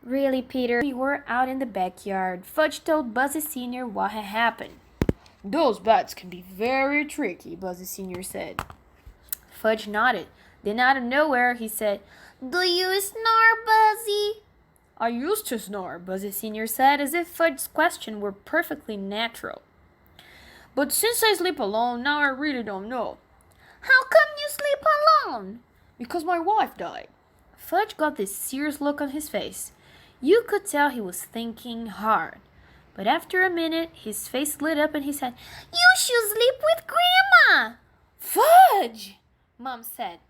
Really, Peter? We were out in the backyard. Fudge told Buzzy Sr. what had happened. Those bats can be very tricky, Buzzy Sr. said. Fudge nodded. Then out of nowhere, he said, "Do you snore, Buzzy?" I used to snore, Buzzy Sr. said, as if Fudge's question were perfectly natural. But since I sleep alone, now I really don't know. How come you sleep alone? Because my wife died. Fudge got this serious look on his face. You could tell he was thinking hard. But after a minute, his face lit up and he said, "You should sleep with Grandma." Fudge! Mom said.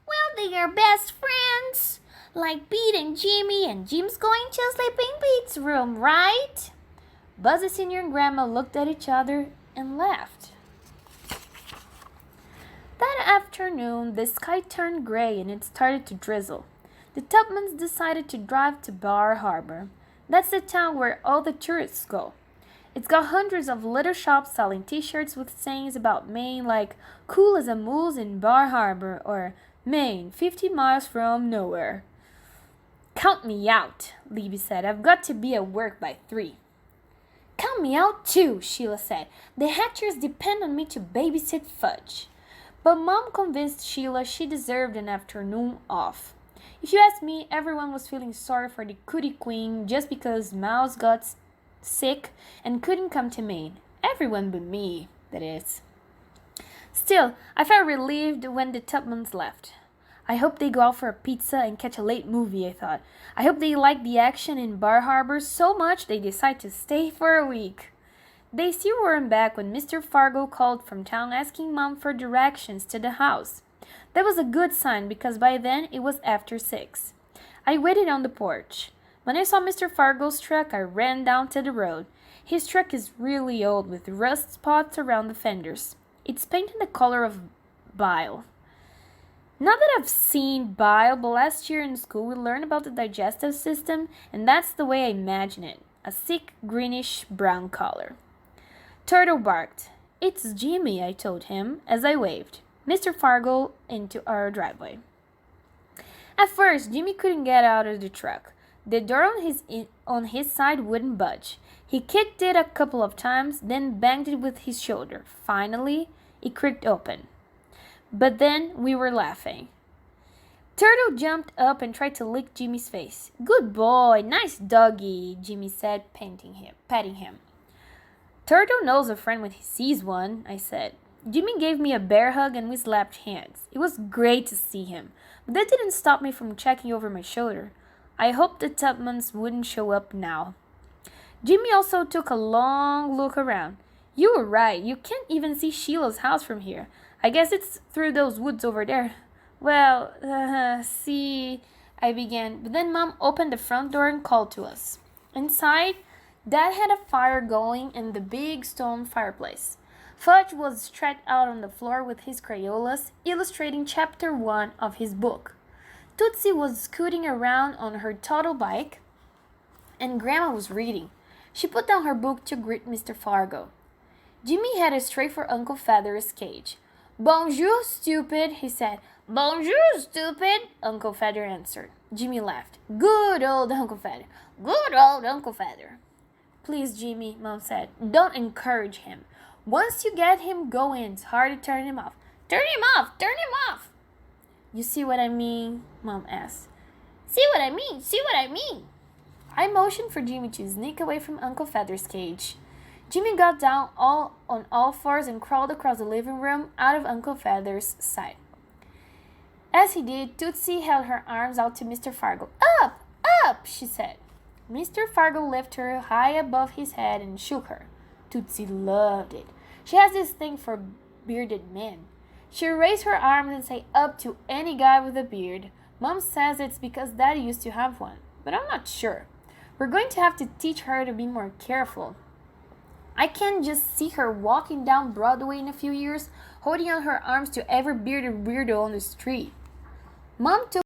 "Well, they are best friends. Like Pete and Jimmy, and Jim's going to sleep in Pete's room, right?" Buzzy Sr. and Grandma looked at each other and laughed. That afternoon, the sky turned gray and it started to drizzle. The Tubmans decided to drive to Bar Harbor. That's the town where all the tourists go. It's got hundreds of little shops selling t-shirts with sayings about Maine like "cool as a moose in Bar Harbor" or "Maine, 50 miles from nowhere." "Count me out," Libby said. "I've got to be at work by 3. "Count me out too," Sheila said. "The Hatchers depend on me to babysit Fudge." But Mom convinced Sheila she deserved an afternoon off. If you ask me, everyone was feeling sorry for the Cootie Queen just because Mouse got sick and couldn't come to Maine. Everyone but me, that is. Still, I felt relieved when the Tubmans left. I hope they go out for a pizza and catch a late movie, I thought. I hope they like the action in Bar Harbor so much they decide to stay for a week. They still weren't back when Mr. Fargo called from town asking Mom for directions to the house. That was a good sign because by then it was after 6. I waited on the porch. When I saw Mr. Fargo's truck, I ran down to the road. His truck is really old with rust spots around the fenders. It's painted the color of bile. Not that I've seen bile, but last year in school we learned about the digestive system, and that's the way I imagine it. A thick, greenish brown color. Turtle barked. "It's Jimmy," I told him as I waved Mr. Fargo into our driveway. At first, Jimmy couldn't get out of the truck. The door on his side wouldn't budge. He kicked it a couple of times, then banged it with his shoulder. Finally, it creaked open. But then we were laughing. Turtle jumped up and tried to lick Jimmy's face. "Good boy, nice doggy," Jimmy said, patting him. "Turtle knows a friend when he sees one," I said. Jimmy gave me a bear hug and we slapped hands. It was great to see him, but that didn't stop me from checking over my shoulder. I hoped the Tubmans wouldn't show up now. Jimmy also took a long look around. "You were right, you can't even see Sheila's house from here. I guess it's through those woods over there." "Well, see," I began, but then Mom opened the front door and called to us. Inside, Dad had a fire going in the big stone fireplace. Fudge was stretched out on the floor with his Crayolas, illustrating chapter 1 of his book. Tootsie was scooting around on her toddle bike, and Grandma was reading. She put down her book to greet Mr. Fargo. Jimmy headed straight for Uncle Feather's cage. "Bonjour, stupid," he said. "Bonjour, stupid," Uncle Feather answered. Jimmy laughed. "Good old Uncle Feather. Good old Uncle Feather." "Please, Jimmy," Mom said, "don't encourage him. Once you get him going, it's hard to turn him off." "Turn him off! Turn him off!" "You see what I mean?" Mom asked. "See what I mean? See what I mean?" I motioned for Jimmy to sneak away from Uncle Feather's cage. Jimmy got down on all fours and crawled across the living room out of Uncle Feather's sight. As he did, Tootsie held her arms out to Mr. Fargo. "Up! Up!" she said. Mr. Fargo lifted her high above his head and shook her. Tootsie loved it. She has this thing for bearded men. She raised her arms and said "up" to any guy with a beard. Mom says it's because Daddy used to have one, but I'm not sure. We're going to have to teach her to be more careful. I can just see her walking down Broadway in a few years, holding out her arms to every bearded weirdo on the street. Mom took